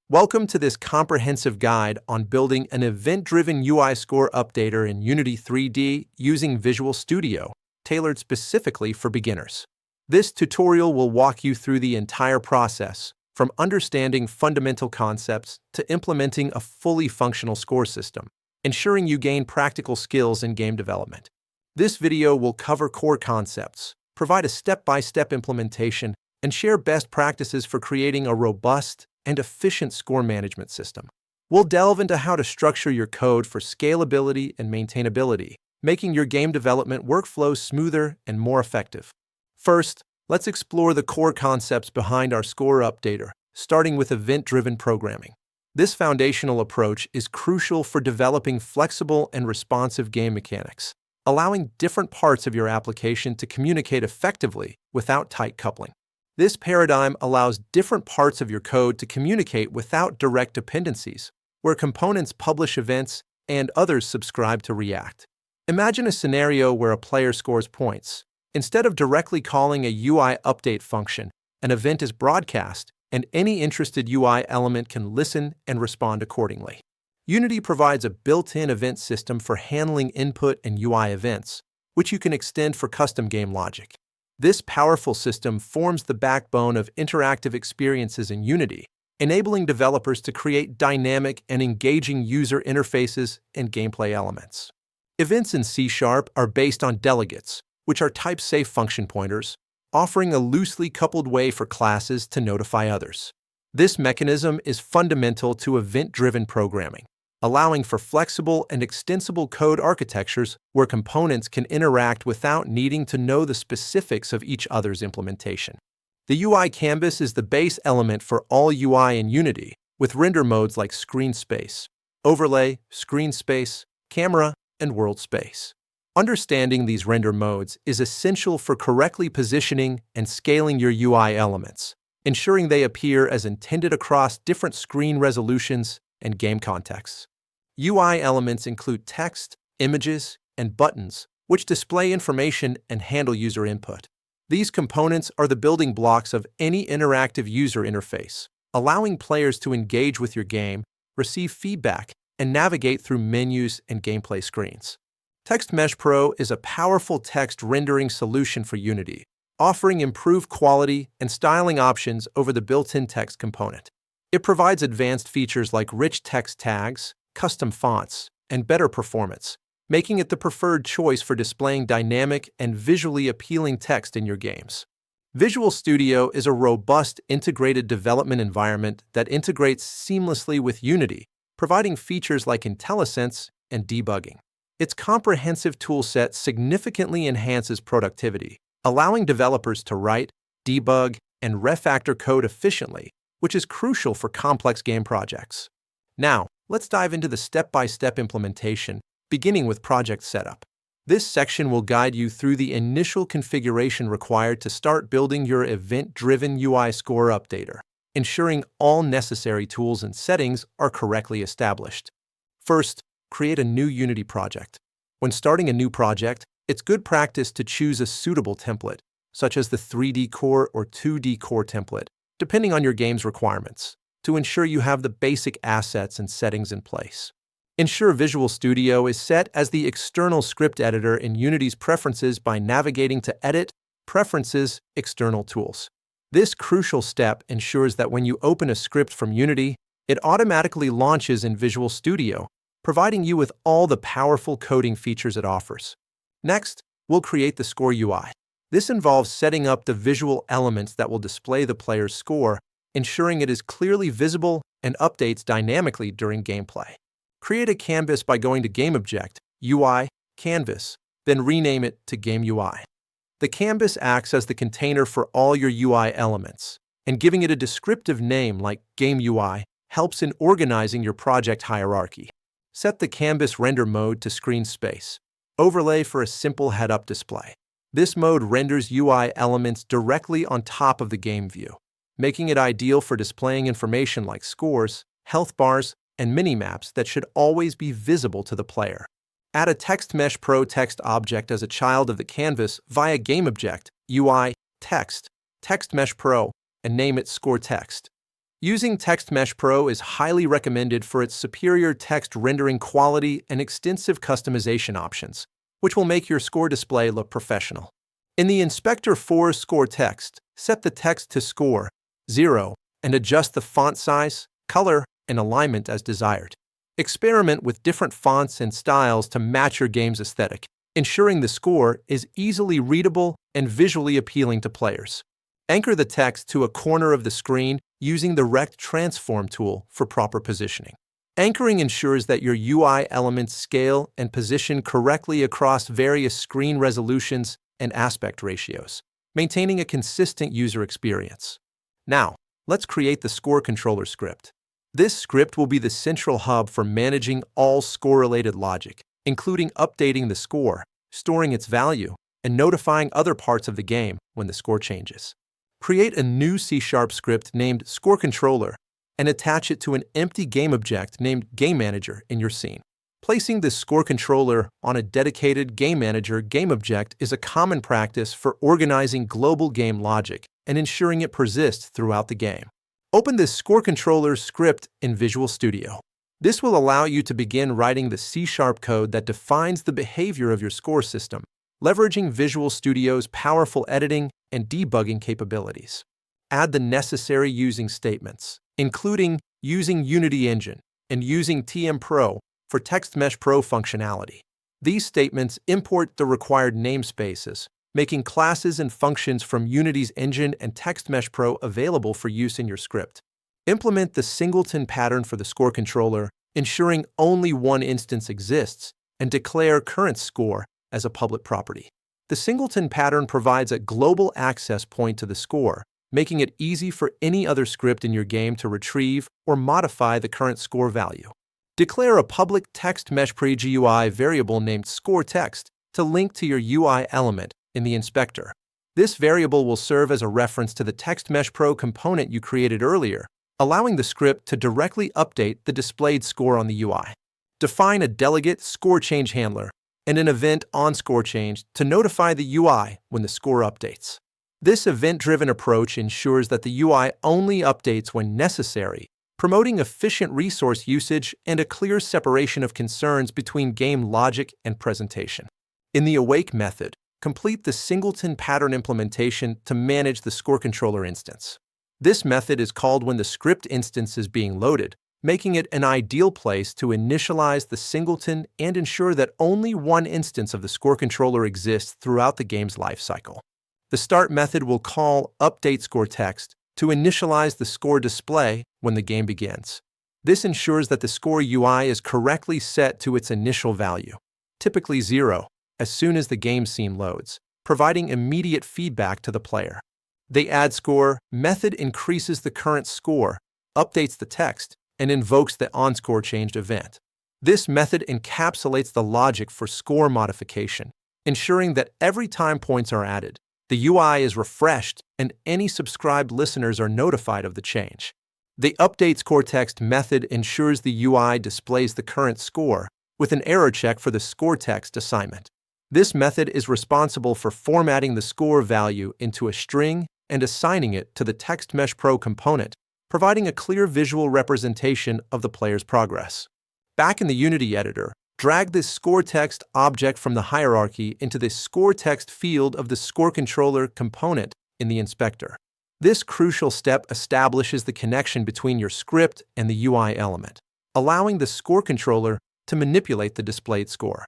Welcome to this comprehensive guide on building an event-driven UI score updater in Unity 3D using Visual Studio, tailored specifically for beginners. This tutorial will walk you through the entire process, from understanding fundamental concepts to implementing a fully functional score system, ensuring you gain practical skills in game development. This video will cover core concepts, provide a step-by-step implementation, and share best practices for creating a robust and efficient score management system. We'll delve into how to structure your code for scalability and maintainability, making your game development workflows smoother and more effective. First, let's explore the core concepts behind our score updater, starting with event-driven programming. This foundational approach is crucial for developing flexible and responsive game mechanics, allowing different parts of your application to communicate effectively without tight coupling. This paradigm allows different parts of your code to communicate without direct dependencies, where components publish events and others subscribe to react. Imagine a scenario where a player scores points. Instead of directly calling a UI update function, an event is broadcast, and any interested UI element can listen and respond accordingly. Unity provides a built-in event system for handling input and UI events, which you can extend for custom game logic. This powerful system forms the backbone of interactive experiences in Unity, enabling developers to create dynamic and engaging user interfaces and gameplay elements. Events in C# are based on delegates, which are type-safe function pointers, offering a loosely coupled way for classes to notify others. This mechanism is fundamental to event-driven programming, allowing for flexible and extensible code architectures where components can interact without needing to know the specifics of each other's implementation. The UI canvas is the base element for all UI in Unity, with render modes like screen space, overlay, screen space, camera, and world space. Understanding these render modes is essential for correctly positioning and scaling your UI elements, ensuring they appear as intended across different screen resolutions and game contexts. UI elements include text, images, and buttons, which display information and handle user input. These components are the building blocks of any interactive user interface, allowing players to engage with your game, receive feedback, and navigate through menus and gameplay screens. TextMesh Pro is a powerful text rendering solution for Unity, offering improved quality and styling options over the built-in text component. It provides advanced features like rich text tags, custom fonts, and better performance, making it the preferred choice for displaying dynamic and visually appealing text in your games. Visual Studio is a robust integrated development environment that integrates seamlessly with Unity, providing features like IntelliSense and debugging. Its comprehensive toolset significantly enhances productivity, allowing developers to write, debug, and refactor code efficiently, which is crucial for complex game projects. Now, let's dive into the step-by-step implementation, beginning with project setup. This section will guide you through the initial configuration required to start building your event-driven UI score updater, ensuring all necessary tools and settings are correctly established. First, create a new Unity project. When starting a new project, it's good practice to choose a suitable template, such as the 3D Core or 2D Core template, depending on your game's requirements, to ensure you have the basic assets and settings in place. Ensure Visual Studio is set as the external script editor in Unity's preferences by navigating to Edit, Preferences, External Tools. This crucial step ensures that when you open a script from Unity, it automatically launches in Visual Studio, providing you with all the powerful coding features it offers. Next, we'll create the score UI. This involves setting up the visual elements that will display the player's score, ensuring it is clearly visible and updates dynamically during gameplay. Create a canvas by going to GameObject, UI, Canvas, then rename it to GameUI. The canvas acts as the container for all your UI elements, and giving it a descriptive name like GameUI helps in organizing your project hierarchy. Set the canvas render mode to screen space. Overlay for a simple head-up display. This mode renders UI elements directly on top of the game view, making it ideal for displaying information like scores, health bars, and mini-maps that should always be visible to the player. Add a TextMesh Pro text object as a child of the canvas via GameObject, UI, Text, TextMesh Pro, and name it Score Text. Using TextMesh Pro is highly recommended for its superior text rendering quality and extensive customization options, which will make your score display look professional. In the Inspector for Score Text, set the text to Score 0 and adjust the font size, color, and alignment as desired. Experiment with different fonts and styles to match your game's aesthetic, ensuring the score is easily readable and visually appealing to players. Anchor the text to a corner of the screen using the Rect Transform tool for proper positioning. Anchoring ensures that your UI elements scale and position correctly across various screen resolutions and aspect ratios, maintaining a consistent user experience. Now, let's create the Score Controller script. This script will be the central hub for managing all score-related logic, including updating the score, storing its value, and notifying other parts of the game when the score changes. Create a new C# script named Score Controller and attach it to an empty game object named Game Manager in your scene. Placing the Score Controller on a dedicated Game Manager game object is a common practice for organizing global game logic and ensuring it persists throughout the game. Open the Score Controller script in Visual Studio. This will allow you to begin writing the C# code that defines the behavior of your score system, leveraging Visual Studio's powerful editing and debugging capabilities. Add the necessary using statements, including using Unity Engine and using TM Pro for TextMesh Pro functionality. These statements import the required namespaces, making classes and functions from Unity's engine and TextMesh Pro available for use in your script. Implement the singleton pattern for the Score Controller, ensuring only one instance exists, and declare current score as a public property. The singleton pattern provides a global access point to the score, making it easy for any other script in your game to retrieve or modify the current score value. Declare a public TextMesh Pre-GUI variable named ScoreText to link to your UI element in the inspector. This variable will serve as a reference to the TextMesh Pro component you created earlier, allowing the script to directly update the displayed score on the UI. Define a delegate score change handler and an event on score change to notify the UI when the score updates. This event-driven approach ensures that the UI only updates when necessary, promoting efficient resource usage and a clear separation of concerns between game logic and presentation. In the Awake method, complete the singleton pattern implementation to manage the Score Controller instance. This method is called when the script instance is being loaded, making it an ideal place to initialize the singleton and ensure that only one instance of the Score Controller exists throughout the game's lifecycle. The Start method will call UpdateScoreText to initialize the score display when the game begins. This ensures that the score UI is correctly set to its initial value, typically 0, as soon as the game scene loads, providing immediate feedback to the player. The AddScore method increases the current score, updates the text, and invokes the OnScoreChanged event. This method encapsulates the logic for score modification, ensuring that every time points are added, the UI is refreshed and any subscribed listeners are notified of the change. The UpdateScoreText method ensures the UI displays the current score with an error check for the ScoreText assignment. This method is responsible for formatting the score value into a string and assigning it to the TextMesh Pro component, providing a clear visual representation of the player's progress. Back in the Unity editor, drag this ScoreText object from the hierarchy into the ScoreText field of the Score Controller component in the inspector. This crucial step establishes the connection between your script and the UI element, allowing the Score Controller to manipulate the displayed score.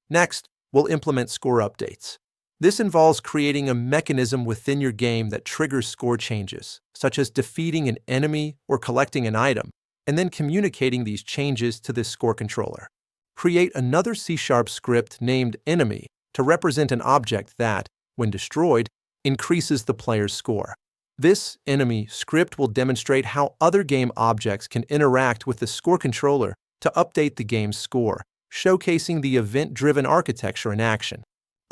Next, we'll implement score updates. This involves creating a mechanism within your game that triggers score changes, such as defeating an enemy or collecting an item, and then communicating these changes to this Score Controller. Create another C# script named Enemy to represent an object that, when destroyed, increases the player's score. This enemy script will demonstrate how other game objects can interact with the Score Controller to update the game's score, showcasing the event-driven architecture in action.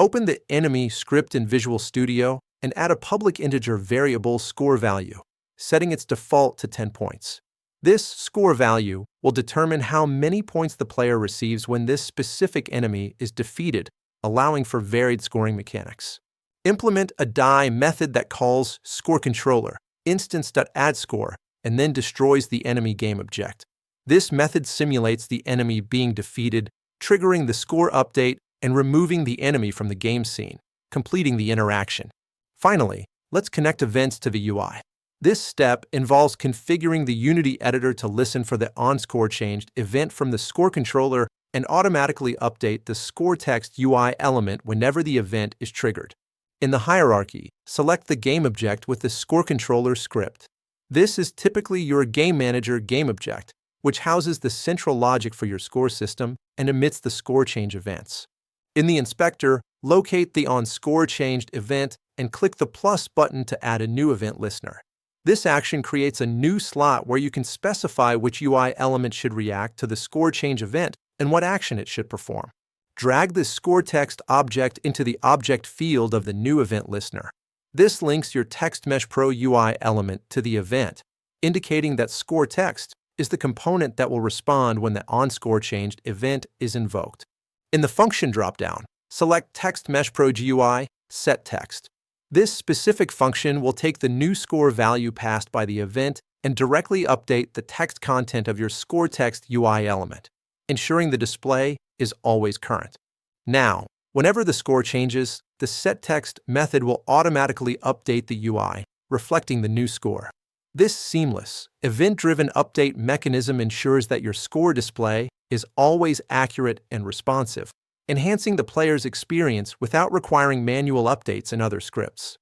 Open the enemy script in Visual Studio and add a public integer variable score value, setting its default to 10 points. This score value will determine how many points the player receives when this specific enemy is defeated, allowing for varied scoring mechanics. Implement a die method that calls Score Controller instance.addScore and then destroys the enemy game object. This method simulates the enemy being defeated, triggering the score update and removing the enemy from the game scene, completing the interaction. Finally, let's connect events to the UI. This step involves configuring the Unity editor to listen for the onScoreChanged event from the score controller and automatically update the score text UI element whenever the event is triggered. In the hierarchy, select the game object with the score controller script. This is typically your Game Manager game object, which houses the central logic for your score system and emits the score change events. In the inspector, locate the onScoreChanged event and click the plus button to add a new event listener. This action creates a new slot where you can specify which UI element should react to the score change event and what action it should perform. Drag the score text object into the object field of the new event listener. This links your TextMesh Pro UI element to the event, indicating that score text is the component that will respond when the onScoreChanged event is invoked. In the function dropdown, select TextMesh Pro GUI Set Text. This specific function will take the new score value passed by the event and directly update the text content of your score text UI element, ensuring the display is always current. Now, whenever the score changes, the setText method will automatically update the UI, reflecting the new score. This seamless, event-driven update mechanism ensures that your score display is always accurate and responsive, enhancing the player's experience without requiring manual updates in other scripts.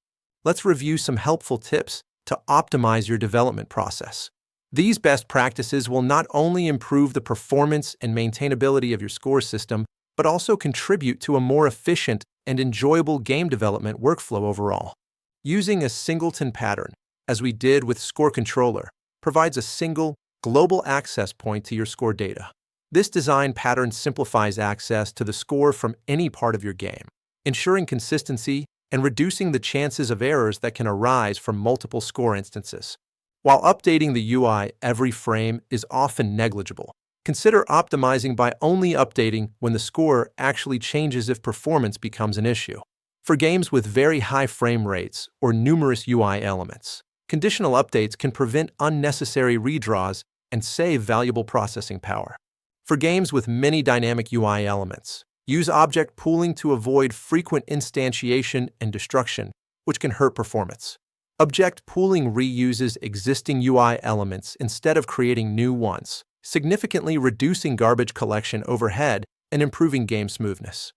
Let's review some helpful tips to optimize your development process. These best practices will not only improve the performance and maintainability of your score system, but also contribute to a more efficient and enjoyable game development workflow overall. Using a singleton pattern, as we did with Score Controller, provides a single, global access point to your score data. This design pattern simplifies access to the score from any part of your game, ensuring consistency and reducing the chances of errors that can arise from multiple score instances. While updating the UI every frame is often negligible, consider optimizing by only updating when the score actually changes if performance becomes an issue. For games with very high frame rates or numerous UI elements, conditional updates can prevent unnecessary redraws and save valuable processing power. For games with many dynamic UI elements, use object pooling to avoid frequent instantiation and destruction, which can hurt performance. Object pooling reuses existing UI elements instead of creating new ones, significantly reducing garbage collection overhead and improving game smoothness.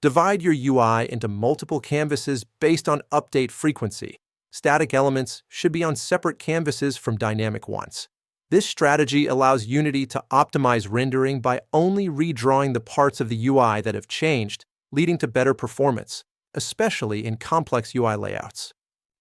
Divide your UI into multiple canvases based on update frequency. Static elements should be on separate canvases from dynamic ones. This strategy allows Unity to optimize rendering by only redrawing the parts of the UI that have changed, leading to better performance, especially in complex UI layouts.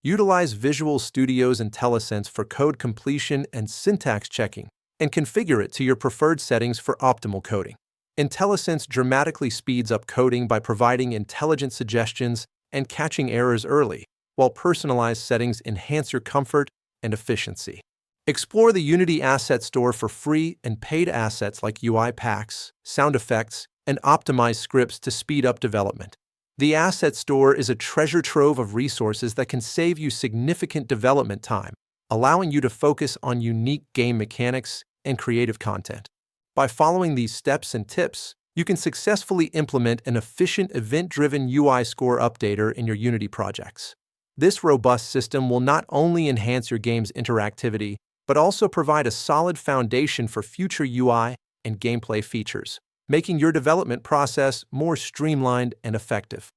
Utilize Visual Studio's IntelliSense for code completion and syntax checking, and configure it to your preferred settings for optimal coding. IntelliSense dramatically speeds up coding by providing intelligent suggestions and catching errors early, while personalized settings enhance your comfort and efficiency. Explore the Unity Asset Store for free and paid assets like UI packs, sound effects, and optimized scripts to speed up development. The Asset Store is a treasure trove of resources that can save you significant development time, allowing you to focus on unique game mechanics and creative content. By following these steps and tips, you can successfully implement an efficient event-driven UI score updater in your Unity projects. This robust system will not only enhance your game's interactivity, but also provide a solid foundation for future UI and gameplay features, making your development process more streamlined and effective.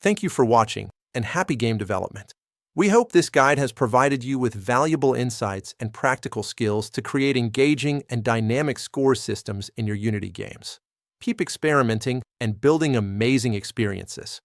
Thank you for watching, and happy game development. We hope this guide has provided you with valuable insights and practical skills to create engaging and dynamic score systems in your Unity games. Keep experimenting and building amazing experiences.